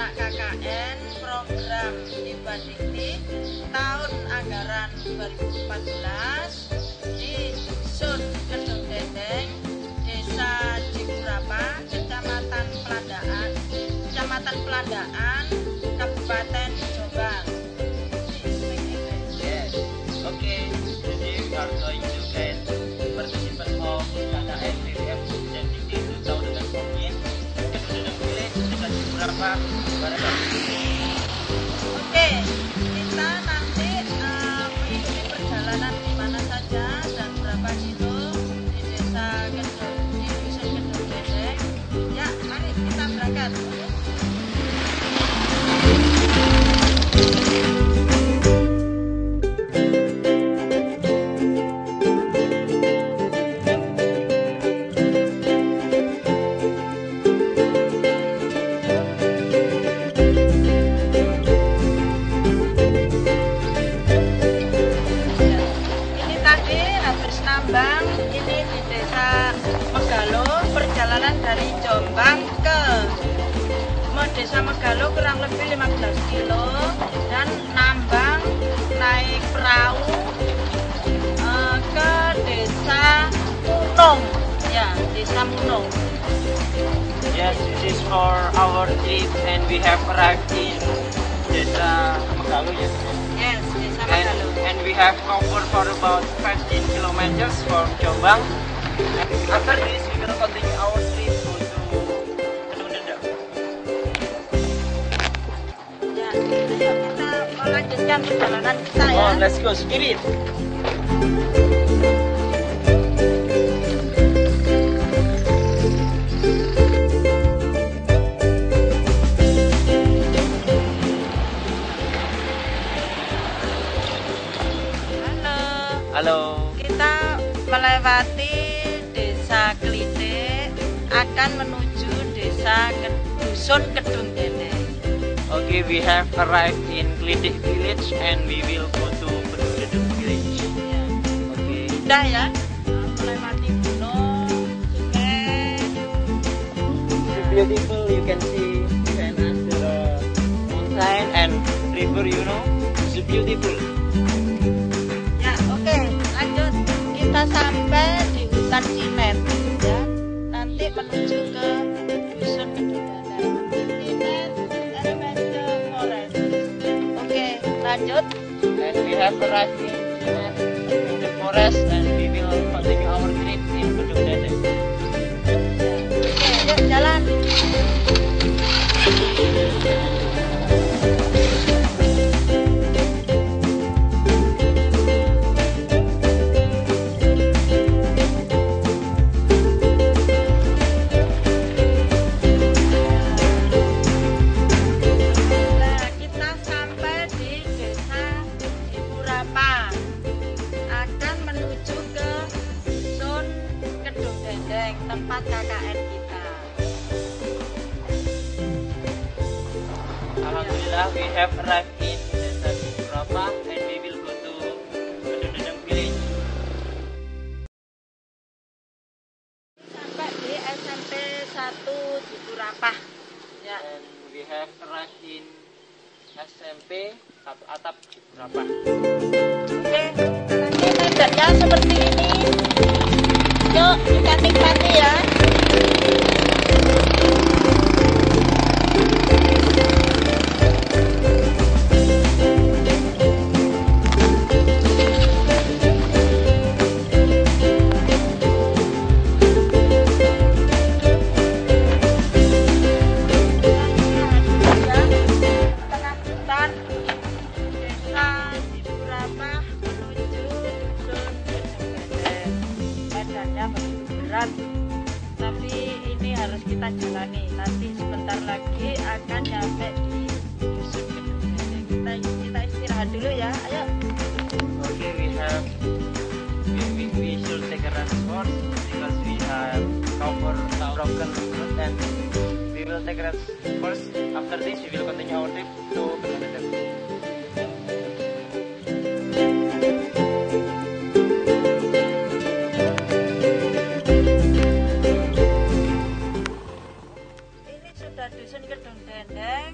anak KKN program Tiba Dikti tahun anggaran 2014 di Dusun Kedung Dendeng, Desa Cipurapa, Kecamatan Pelandaan, Kabupaten Jombang. Yes. Okay. Today we are going to get participant of KKN TVM dan Dikti 2014 Kedung Village, Desa Cipurapa, Barat. Oke, kita nanti mengikuti perjalanan di mana saja dan berapa kilo di desa Kedung, di Dusun Kedung Dendeng. Ya, mari kita berangkat. Nambang ini di Desa Megalo, perjalanan dari Jombang ke Desa Megalo kurang lebih 15 kilo, dan Nambang naik perahu ke Desa Munung, ya Desa Munung. Yes, this is for our trip and we have arrived in Desa Megalo. Yes. Yes, Desa Megalo. And we have covered for about 15 kilometers from Jombang. After this, we will continue our trip to Kedung Dendeng. Ya, ayo kita melanjutkan perjalanan kita ya. Oh, let's go, spirit. Halo. Kita melewati Desa Klite, akan menuju Desa Dusun Kedung Dendeng. Okay, we have arrived in Klitik Village and we will go to Kedung Dendeng Village. Ya. Okay. Indah ya, melewati gunung, sungai. It's beautiful. You can see the mountain and river. You know, it's beautiful. Ya, oke, lanjut. Kita sampai di hutan Cinet, ya. Nanti menuju ke Dusun Kedung Dendeng. Cinet Adventure Forest. Oke, lanjut. And we have arrived in the forest and we will continue our trip in Kedung Dendeng. Oke, yuk jalan. Akan menuju ke Dusun Kedung Dendeng, tempat KKN kita. Alhamdulillah, we have arrived in Desa Cipurapa and we will go to Kedung Dendeng Village. Sampai di SMP 1 Cipurapa. Ya. And we have arrived in SMP 1 Atap Cipurapa. Oke, nanti medannya seperti ini. Yuk, kita nikmati ya. Tengah hutan, Desa Cipurapa menuju Dusun Kedung Dendeng. Medannya begitu berat, tapi ini harus kita jalani. Nanti sebentar lagi akan nyampe di Dusun Kedung Dendeng. Kita istirahat dulu ya. Ayo. Okay, we should take a rest first because we have covered broken road and we will take a rest first. After this, we will continue our trip to Kedung Dendeng. Ini sudah Dusun Kedung Dendeng.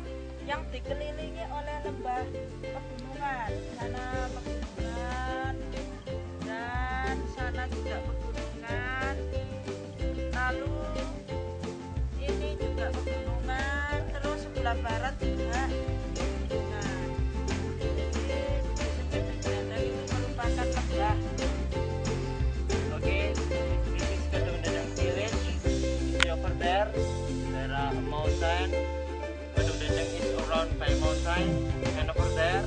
surrounded by mountain, and over there,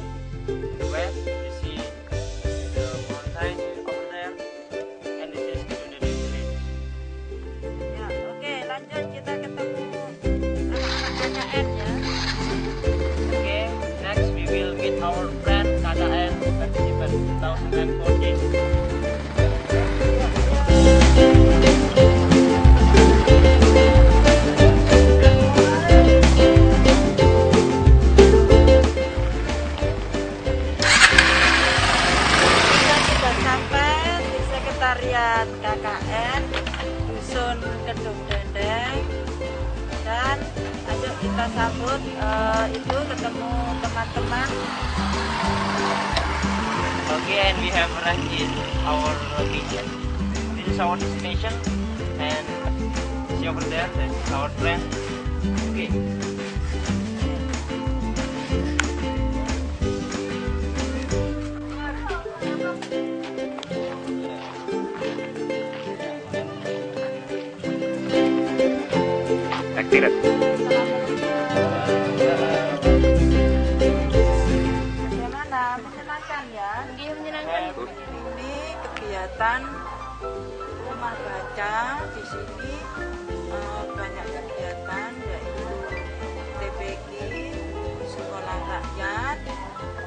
west, you see the mountain over there, and this is Kedundeng village. Ya, oke, lanjut kita ketemu anak-anak KKN ya. Okay, next we will meet our friend KKN participant 2014. Sekretariat KKN Dusun Kedungdendeng, dan ayo kita sambut itu ketemu teman-teman. Okay, and we have arrived in our location. This is our destination, and see over there, that is our friend. Okay. Tidak. Bagaimana? Menyenangkan ya? Iya, menyenangkan. Ini kegiatan rumah baca di sini, banyak kegiatan yaitu TPQ, sekolah rakyat,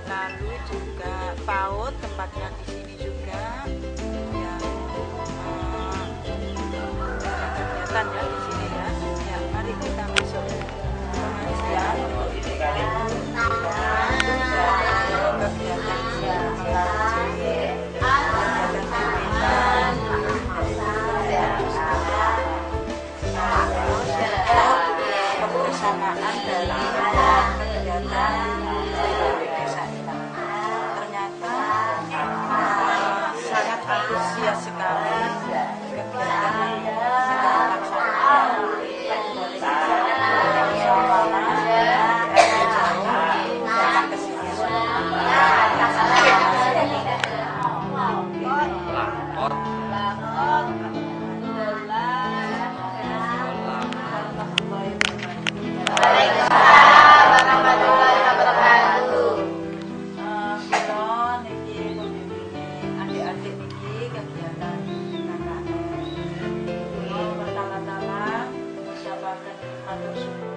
lalu juga PAUD tempatnya di sini juga, ya, kegiatan ya di sini ya. Ya, mari kita masuk pengajian untuk ini kali. Kegiatan siang mengaji, kegiatan pimpinan, kebersamaan dari kegiatan di desa ini. Ternyata sangat antusias sekali kegiatan yang sedang dilaksanakan. Adik-adik ini kegiatan KKN. Pertama-tama ucapkan matur syukur.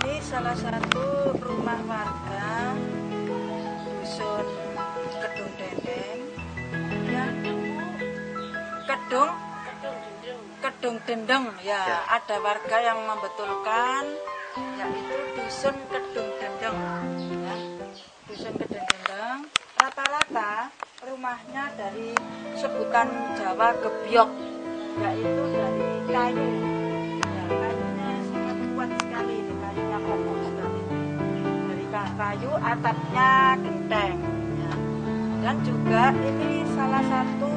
Ini salah satu rumah warga Dusun Kedungdendeng ya. Kedungdendeng ya. Ada warga yang membetulkan yaitu Dusun Kedungdendeng ya. Dusun Kedungdendeng rata-rata rumahnya dari sebutan Jawa gebyok, yaitu dari kayu ya. Kayunya sangat kuat sekali, ini kayunya kokoh sekali. Dari kayu, atapnya genteng ya. Dan juga ini salah satu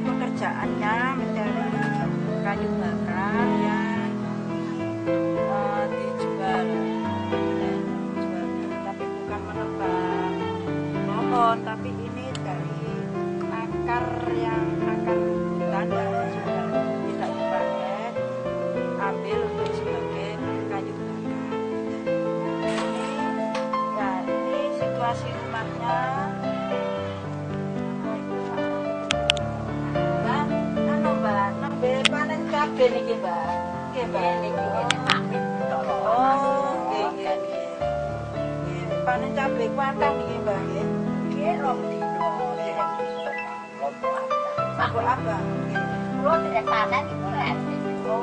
pekerjaannya mencari kayu bakar yang dijual ya, dijualnya. Tapi bukan menebang pohon, tapi ini dari akar hutan yang sudah tidak dipakai, ambil untuk sebagai kayu bakar. Ini situasi rumahnya. Panen cabai niki, Mbak. Nggih, Mbak. Niki panen. Oh, nggih, nggih, nggih. Nggih, panen cabai kuatah niki, Mbak, nggih. Nggih, rong dino. Sampun abang. Nggih. Kulo nek panen iku lek. Oh,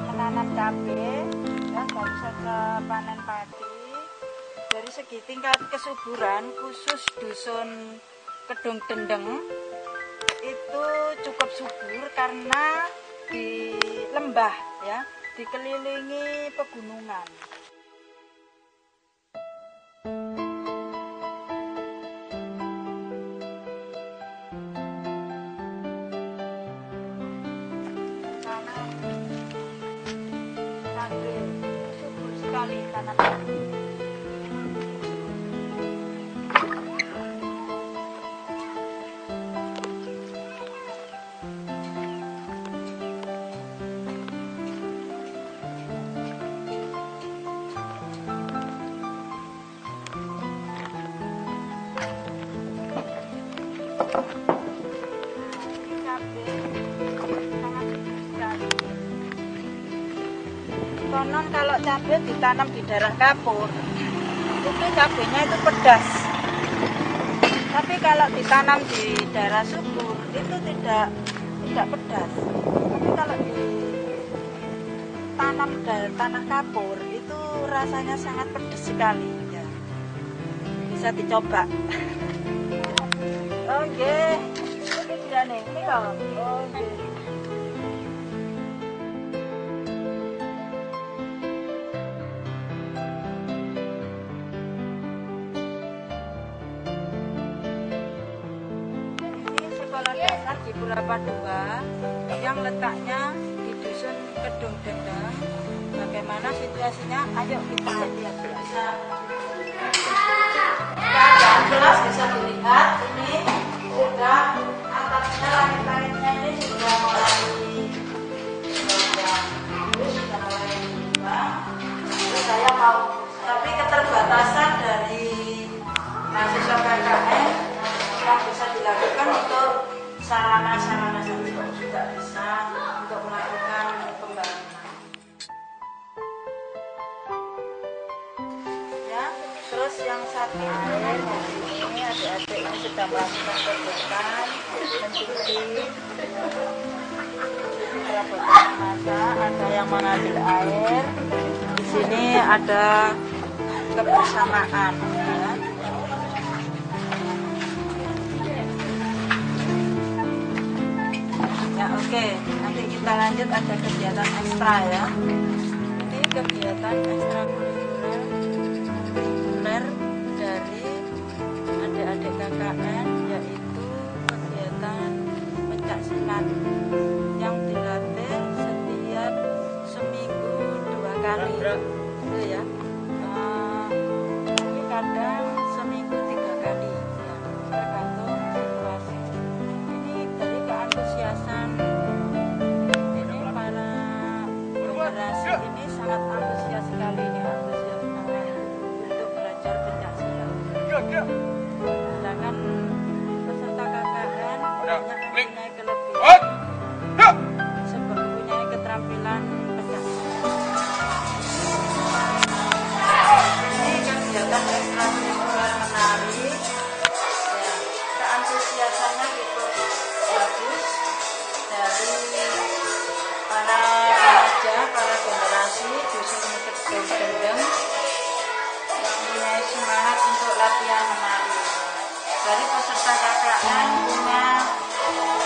menanam cabai dan baru saja panen padi. Dari segi tingkat kesuburan khusus Dusun Kedungdendeng itu cukup subur karena di lembah ya, dikelilingi pegunungan. Cabai subur sekali tanaman. Konon kalau cabai ditanam di daerah kapur, itu cabainya itu pedas. Tapi kalau ditanam di daerah subur itu tidak pedas. Tapi kalau ditanam di tanah kapur itu rasanya sangat pedas sekali. Ya. Bisa dicoba. Oke, ini dia nih. Ini loh. Oke. Sekolah dasar di Purapa II yang letaknya di Dusun Kedung Dendeng. Bagaimana situasinya? Ayo kita lihat. Jelas bisa dilihat ini sudah atapnya, langit-langitnya ini sudah mulai berubah. Saya mau, tapi keterbatasan dari mahasiswa KKN yang bisa dilakukan untuk sarana-sarana saja, tidak bisa untuk melakukan pembangunan. Ya, terus yang satu ini adik-adik ini sudah melakukan kegiatan mencuci perabotan memasak, ada yang mengambil air. Di sini ada kebersamaan. Ya, oke, nanti kita lanjut, ada kegiatan ekstra ya. Ini kegiatan ekstrakurikuler dari adik-adik KKN, yaitu kegiatan pencak silat yang dilatih setiap seminggu 2 kali. Itu ya. Ini kadang seminggu 3 kali ya, tergantung situasi. Ini dari keantusiasan ini, para generasi ini sangat antusias sekali nih, antusias untuk belajar pencak silat. Sedangkan peserta KKN banyak mempunyai kelebihan mempunyai keterampilan pencak silat. Ini kegiatan ekstrakurikuler menari ya, keantusiasannya cukup bagus dari para remaja, para generasi Dusun Kedung Dendeng yang mempunyai semangat untuk latihan menari. Dari peserta KKN punya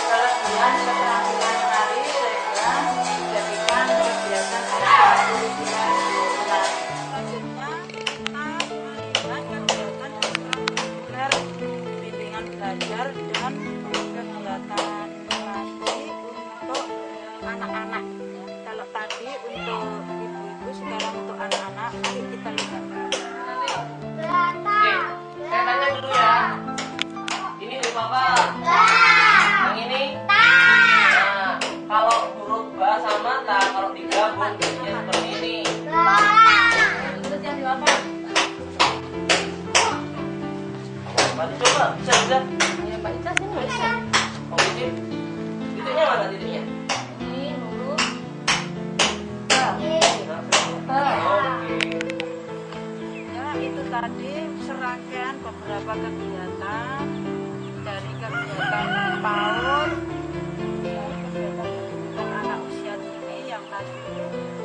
kelebihan keterampilan menari sehingga menjadikan kegiatan ekstrakurikuler menari. Selanjutnya kita melihat kegiatan ekstrakurikuler bimbingan belajar dan kegiatan menari untuk anak-anak. Kalau tadi untuk ibu-ibu, sekarang untuk anak-anak. Mari kita lihat. Saya tanya dulu ya. Ini dari Bapak. Yang ini? Nah, kalau huruf ba sama ta, kalau digabung jadinya seperti ini. Terus yang di Bapak? Mbak coba, bisa. Ya, Mbak Ica sini bisa. Oh, ini. Titiknya mana titiknya? Ini huruf ba. Oke. Ya, itu tadi serangkaian beberapa kegiatan dari kegiatan PAUD, kegiatan anak usia dini yang tadi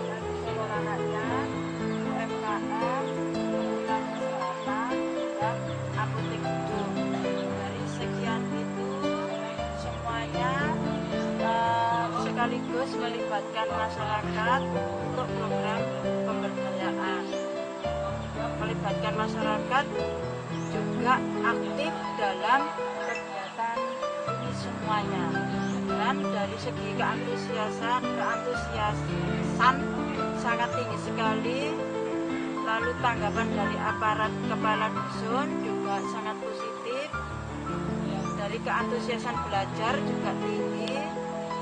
dari sekolah rakyat, UMKM, Kelurahan Selatan, dan apotek hidup. Dari sekian itu semuanya masyarakat juga aktif dalam kegiatan ini semuanya. Dan dari segi keantusiasan sangat tinggi sekali. Lalu tanggapan dari aparat kepala dusun juga sangat positif. Dari keantusiasan belajar juga tinggi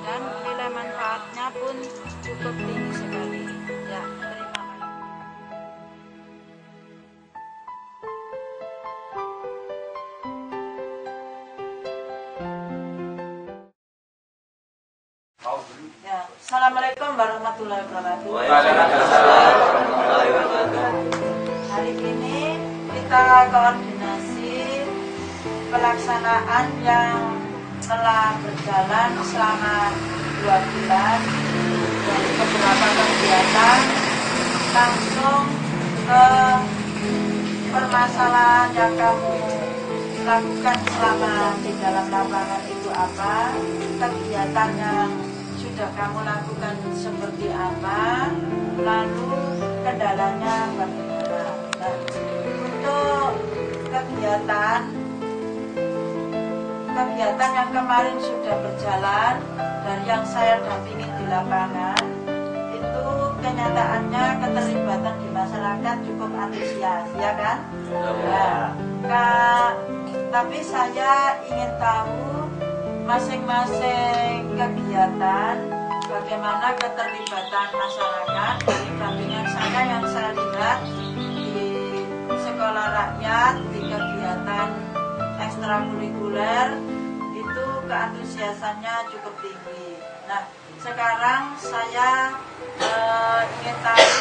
dan nilai manfaatnya pun cukup tinggi sekali. Ya, terima kasih. Ya, Assalamualaikum warahmatullahi wabarakatuh. Hari ini kita koordinasi pelaksanaan yang telah berjalan selama 2 bulan dari beberapa kegiatan langsung ke permasalahan yang kamu lakukan selama di dalam lapangan itu apa, kegiatan yang sudah kamu lakukan seperti apa, lalu kendalanya bagaimana. Nah, untuk kegiatan yang kemarin sudah berjalan dan yang saya dampingi di lapangan itu kenyataannya keterlibatan di masyarakat cukup antusias, ya kan? Tapi saya ingin tahu masing-masing kegiatan bagaimana keterlibatan masyarakat. Dari dampingan saya yang saya lihat di sekolah rakyat, di kegiatan ekstrakurikuler itu keantusiasannya cukup tinggi. Nah, sekarang saya ingin tahu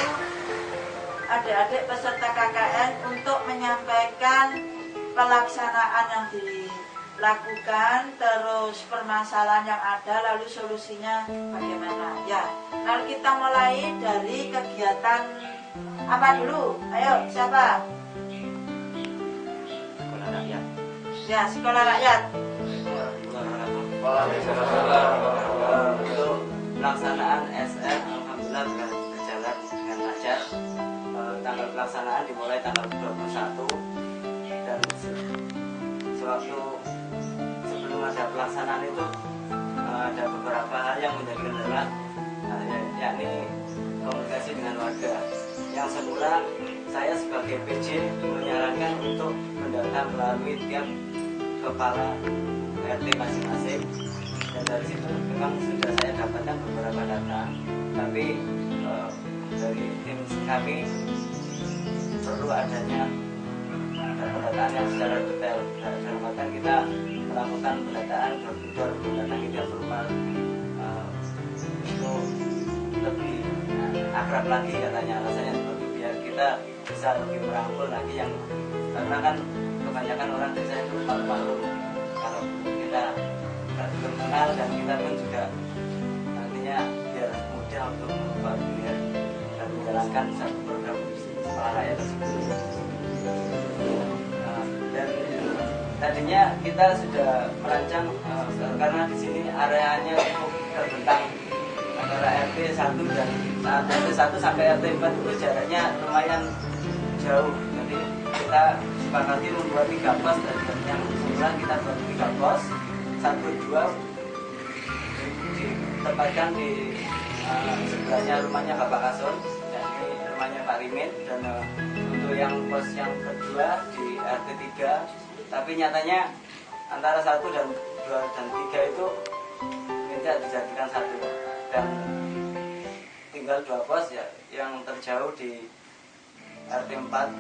adik-adik peserta KKN untuk menyampaikan pelaksanaan yang dilakukan, terus permasalahan yang ada, lalu solusinya bagaimana. Ya, lalu kita mulai dari kegiatan apa dulu? Ayo, siapa? Sekolah rakyat. Ya, sekolah rakyat. Untuk pelaksanaan SR alhamdulillah sudah berjalan dengan lancar. Tanggal pelaksanaan dimulai tanggal 21 dan sewaktu sebelum ada pelaksanaan itu ada beberapa hal yang menjadi kendala, yakni komunikasi dengan warga. Yang semula saya sebagai PJ menyarankan untuk mendata melalui tiap kepala RT masing-masing, dan dari situ memang sudah saya dapatkan beberapa data, tapi dari tim kami perlu adanya pendataan yang secara detail. Dalam artian kita melakukan pendataan door-to-door, pendataan tidak formal untuk lebih akrab lagi katanya, alasannya seperti biar kita bisa lebih merangkul lagi yang, karena kan kebanyakan orang desa itu malu-malu kalau kita belum kenal, dan kita pun juga nantinya biar mudah untuk mengkoordinir dan menjalankan satu program sekolah rakyat tersebut. Dan tadinya kita sudah merancang karena di sini areanya cukup terbentang antara RT 1 dan RT 1 sampai RT 4 itu jaraknya lumayan jauh. Jadi kita sepakati membuat 3 pos, dan yang semula kita buat 3 pos, 1-2 ditempatkan di sebelahnya rumahnya Bapak Kasun, dan ini rumahnya Pak Rimin, dan untuk yang pos yang kedua di RT 3, tapi nyatanya antara 1 dan 2 dan 3 itu minta dijadikan 1, dan tinggal 2 pos ya yang terjauh di RT 4.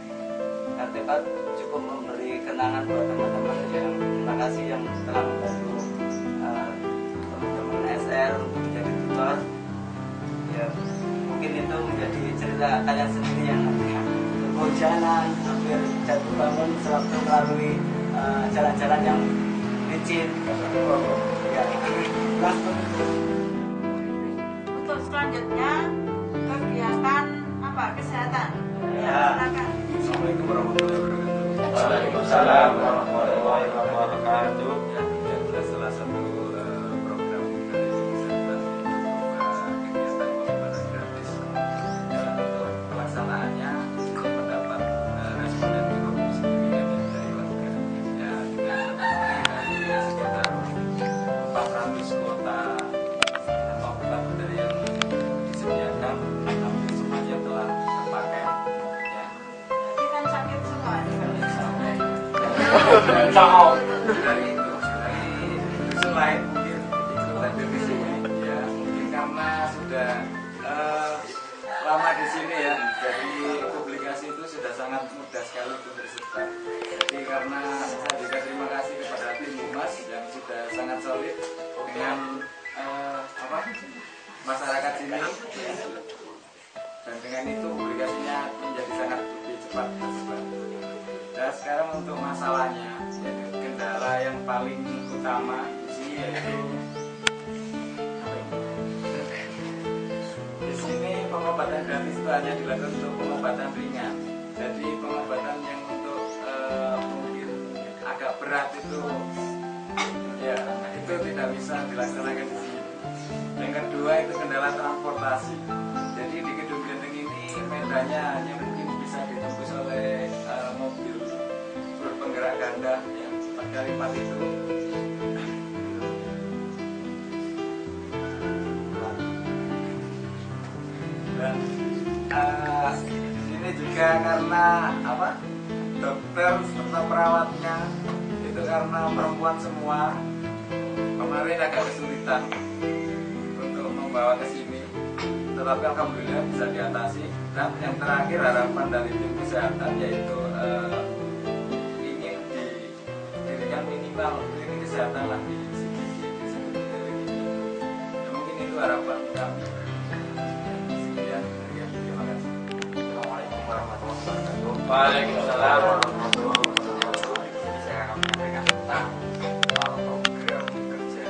RT 4 cukup memberi kenangan buat teman-teman yang, terima kasih yang telah membantu teman-teman SR untuk menjadi tutor. Ya, mungkin itu menjadi cerita kalian sendiri yang kehujanan, hampir jatuh bangun sewaktu melalui jalan-jalan yang licin. Ya. Untuk selanjutnya kegiatan apa? Kesehatan. Ya. Silakan. Assalamualaikum warahmatullahi wabarakatuh. Waalaikumsalam warahmatullahi wabarakatuh. Ya, adalah salah satu program dari Disertas kegiatan pengobatan gratis. Dan untuk pelaksanaannya mendapat responden dari dusun lain mungkin ikut hadir di sini ya, mungkin karena sudah lama di sini ya, jadi publikasi itu sudah sangat mudah sekali untuk bersebar. Jadi karena saya juga terima kasih kepada tim Humas yang sudah sangat solid dengan masyarakat sini ya. Dan dengan itu publikasinya menjadi sangat lebih cepat tersebar. Dan sekarang untuk masalahnya, jadi kendala yang paling utama di sini yaitu di sini pengobatan gratis itu hanya dilakukan untuk pengobatan ringan. Jadi pengobatan yang untuk mungkin agak berat itu ya itu tidak bisa dilaksanakan di sini. Yang kedua itu kendala transportasi. Jadi di gedung Genteng ini medannya hanya mungkin bisa ditembus oleh mobil berpenggerak ganda yang 4x4 itu. Dan di sini juga karena dokter serta perawatnya itu karena perempuan semua, kemarin agak kesulitan untuk membawa ke sini, tetapi alhamdulillah bisa diatasi. Dan yang terakhir harapan dari tim kesehatan yaitu ingin didirikan minimal klinik kesehatan lah di sini. Ya, mungkin itu harapan kami. Sekian, terima kasih. Assalamualaikum warahmatullahi wabarakatuh. Waalaikumsalam. Jadi saya akan menyampaikan tentang program kerja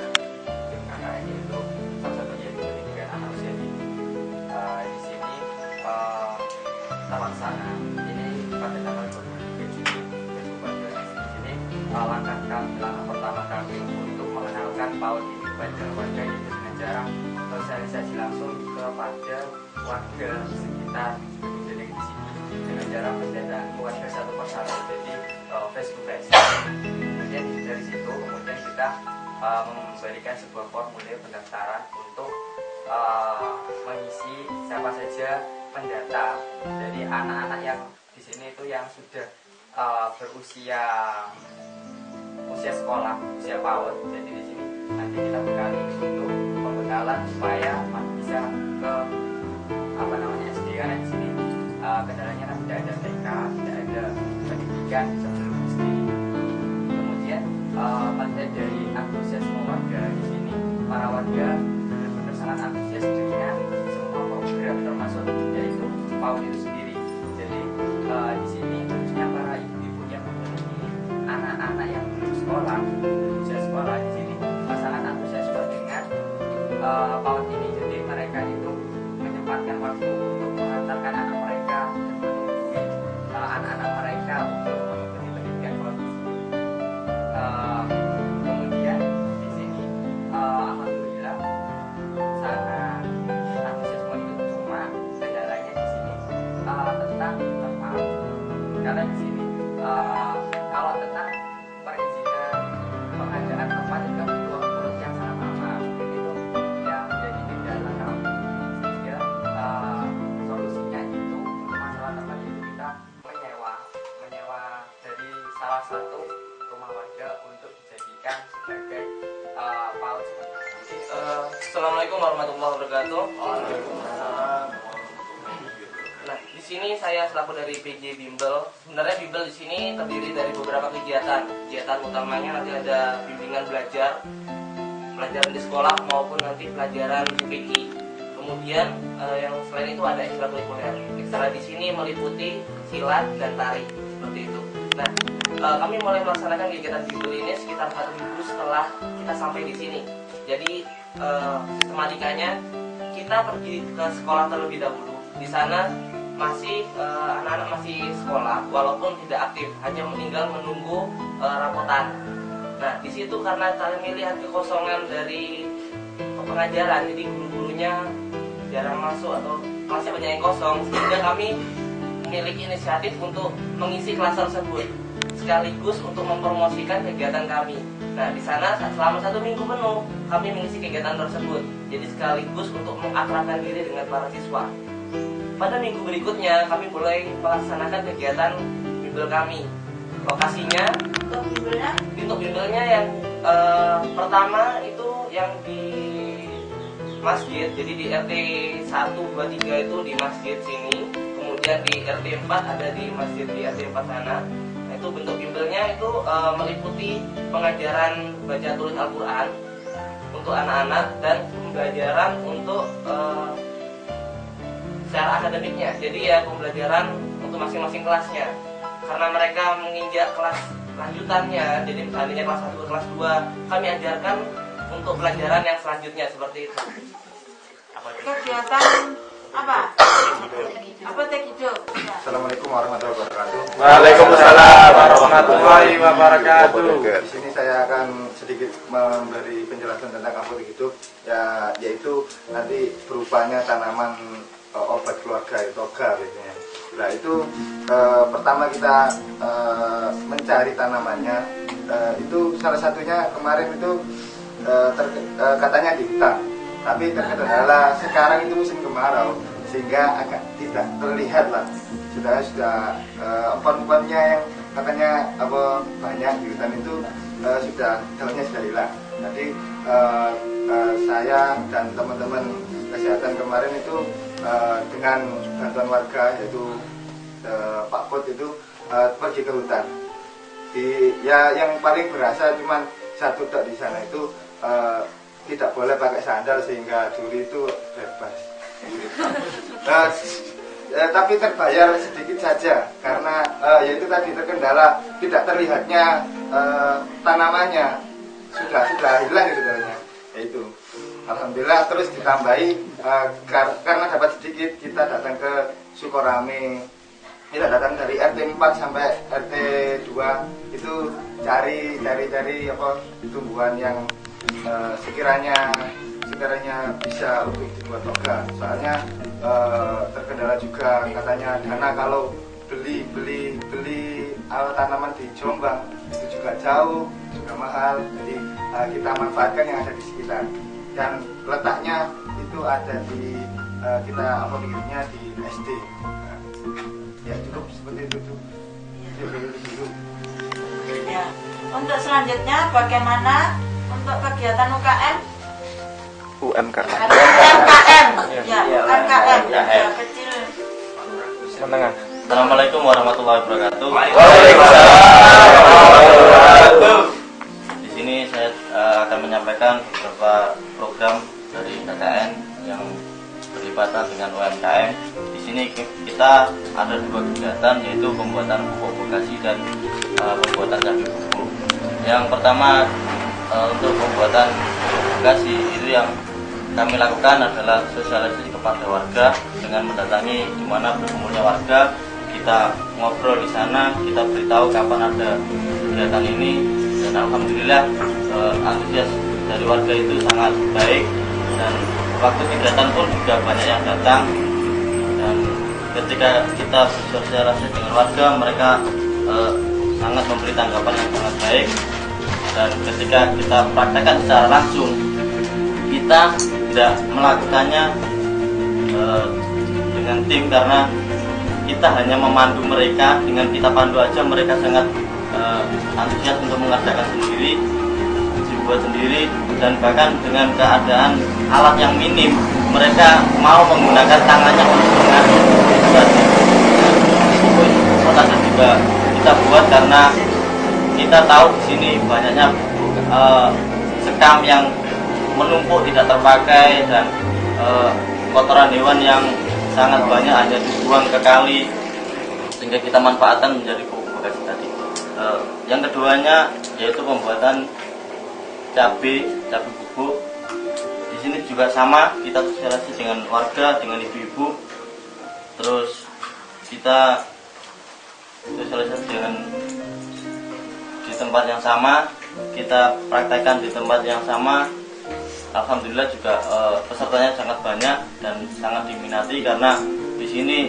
tim KKN, itu salah satunya di pendidikan anak usia dini. Di sini kita laksana ini pada tanggal 23 Juni 2014. Di sini langkah pertama kami untuk mengenalkan PAUD ini kepada warga, yaitu dengan cara sosialisasi langsung kepada warga sekitar gedung Genteng di sini dengan cara pendataan warga satu persatu, jadi face to face. Kemudian dari situ kita memberikan sebuah formulir pendaftaran untuk mengisi siapa saja pendata. Jadi anak-anak yang di sini itu yang sudah berusia sekolah, usia PAUD. Jadi di sini nanti kita bekali untuk pembekalan supaya bisa ke SD, karena di sini kendalanya kan tidak ada TK, tidak ada pendidikan sebelum SD. Kemudian melihat dari antusiasme warga di sini, para warga benar-benar sangat antusias dengan semua program, termasuk yaitu PAUD itu sendiri. Jadi di sini khususnya para ibu-ibu yang memiliki anak-anak yang belum sekolah, usia sekolah, di sini sangat antusias dengan PAUD ini. Jadi mereka itu menyempatkan waktu untuk mengantarkan anak mereka dan menunggu anak-anak mereka untuk mengikuti pendidikan PAUD. Kemudian di sini alhamdulillah sangat antusiasme itu, cuma kendalanya di sini tentang tempat, karena di sini kalau tentang perizinan pengadaan tempat itu kan butuh waktu yang sangat lama. Mungkin itu yang menjadi kendala kami, sehingga solusinya itu untuk masalah tempat itu kita menyewa dari salah satu rumah warga untuk dijadikan sebagai PAUD seperti itu. Assalamualaikum warahmatullahi wabarakatuh. Nah, di sini saya selaku dari PJ Bimbel. Sebenarnya Bimbel di sini terdiri dari beberapa kegiatan. Kegiatan utamanya nanti ada bimbingan pelajaran di sekolah maupun nanti pelajaran UPK. Kemudian yang selain itu ada ekstrakurikuler. Ekstra di sini meliputi silat dan tari, seperti itu. Nah, kami mulai melaksanakan kegiatan Bimbel ini sekitar 4 minggu setelah kita sampai di sini. Jadi sistematikanya kita pergi ke sekolah terlebih dahulu. Di sana anak-anak masih sekolah, walaupun tidak aktif, hanya tinggal menunggu rapotan. Nah, di situ karena kami melihat kekosongan dari pengajaran, jadi guru-gurunya jarang masuk atau kelasnya banyak yang kosong, sehingga kami memiliki inisiatif untuk mengisi kelas tersebut, sekaligus untuk mempromosikan kegiatan kami. Nah, di sana selama 1 minggu penuh kami mengisi kegiatan tersebut, jadi sekaligus untuk mengakrabkan diri dengan para siswa. Pada minggu berikutnya kami mulai melaksanakan kegiatan bimbel kami. Lokasinya Untuk bimbelnya? Untuk bimbelnya yang pertama itu yang di masjid, jadi di RT 1, 2, 3 itu di masjid sini, kemudian di RT 4 ada di masjid di RT 4 sana. Nah, itu bentuk bimbelnya itu meliputi pengajaran baca tulis Al-Quran untuk anak-anak dan pembelajaran untuk secara akademiknya. Jadi ya pembelajaran untuk masing-masing kelasnya, karena mereka menginjak kelas lanjutannya, jadi misalnya kelas 1 ke kelas 2 kami ajarkan untuk pelajaran yang selanjutnya seperti itu. Kegiatan apa? Apa teh hidup? Assalamualaikum warahmatullahi wabarakatuh. Waalaikumsalam warahmatullahi wabarakatuh. Di sini saya akan sedikit memberi penjelasan tentang apotek hidup, ya, yaitu nanti berupanya tanaman obat keluarga itu toga biasanya. Nah itu pertama kita mencari tanamannya, itu salah satunya kemarin itu katanya di hutan, tapi terkendala sekarang itu musim kemarau sehingga agak tidak terlihat lah, sudah empon-emponnya yang katanya apa banyak di hutan itu sudah daunnya sudah hilang. Jadi saya dan teman-teman kesehatan kemarin itu dengan bantuan warga yaitu Pak Put itu pergi ke hutan. Ya yang paling berasa cuman satu tok di sana itu tidak boleh pakai sandal sehingga duri itu bebas. Tapi terbayar sedikit saja karena yaitu tadi terkendala tidak terlihatnya tanamannya sudah hilang gitu katanya. Yaitu alhamdulillah terus ditambahi karena dapat sedikit kita datang ke Sukorame. Kita datang dari RT 4 sampai RT 2 itu cari apa tumbuhan yang sekiranya bisa untuk dibuat toga. Soalnya terkendala juga katanya dana kalau beli tanaman di Jombang itu juga jauh, juga mahal. Jadi kita manfaatkan yang ada di sekitar. Dan letaknya itu ada di kita apoteknya di SD. Ya cukup seperti itu tuh. Ya. Untuk selanjutnya bagaimana untuk kegiatan UKM? UMKM. UMKM. Ya, UMKM. Ya, kecil. Menengah. Assalamualaikum warahmatullahi wabarakatuh. Di sini saya akan menyampaikan beberapa program dari KKN yang berlibatan dengan UMKM. Di sini kita ada dua kegiatan, yaitu pembuatan pupuk bekasi dan pembuatan cabai bubuk. Yang pertama untuk pembuatan pupuk bekasi itu yang kami lakukan adalah sosialisasi kepada warga dengan mendatangi di mana berkumpulnya warga. Kita ngobrol di sana, kita beritahu kapan ada kegiatan ini, dan alhamdulillah antusias dari warga itu sangat baik, dan waktu kegiatan pun juga banyak yang datang. Dan ketika kita bersosialisasi dengan warga, mereka sangat memberi tanggapan yang sangat baik. Dan ketika kita praktekkan secara langsung, kita tidak melakukannya dengan tim, karena kita hanya memandu mereka. Dengan kita pandu aja mereka sangat antusias untuk mengerjakan sendiri, dibuat sendiri, dan bahkan dengan keadaan alat yang minim mereka mau menggunakan tangannya untuk mengaduk. Proses juga kita buat karena kita tahu di sini banyaknya sekam yang menumpuk tidak terpakai, dan kotoran hewan yang sangat banyak hanya dibuang ke kali, sehingga kita manfaatkan menjadi pupuk bekasi tadi. Yang keduanya yaitu pembuatan cabai bubuk. Di sini juga sama, kita sosialisasi dengan warga, dengan ibu-ibu, terus kita sosialisasi dengan di tempat yang sama, kita praktekkan di tempat yang sama. Alhamdulillah juga pesertanya sangat banyak dan sangat diminati, karena di sini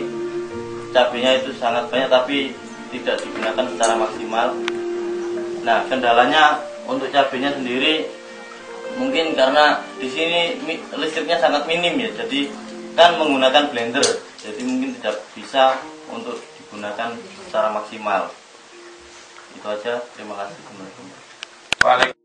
cabainya itu sangat banyak tapi tidak digunakan secara maksimal. Nah, kendalanya untuk cabainya sendiri mungkin karena di sini listriknya sangat minim ya, jadi kan menggunakan blender, jadi mungkin tidak bisa untuk digunakan secara maksimal. Itu aja. Terima kasih. Waalaikumsalam.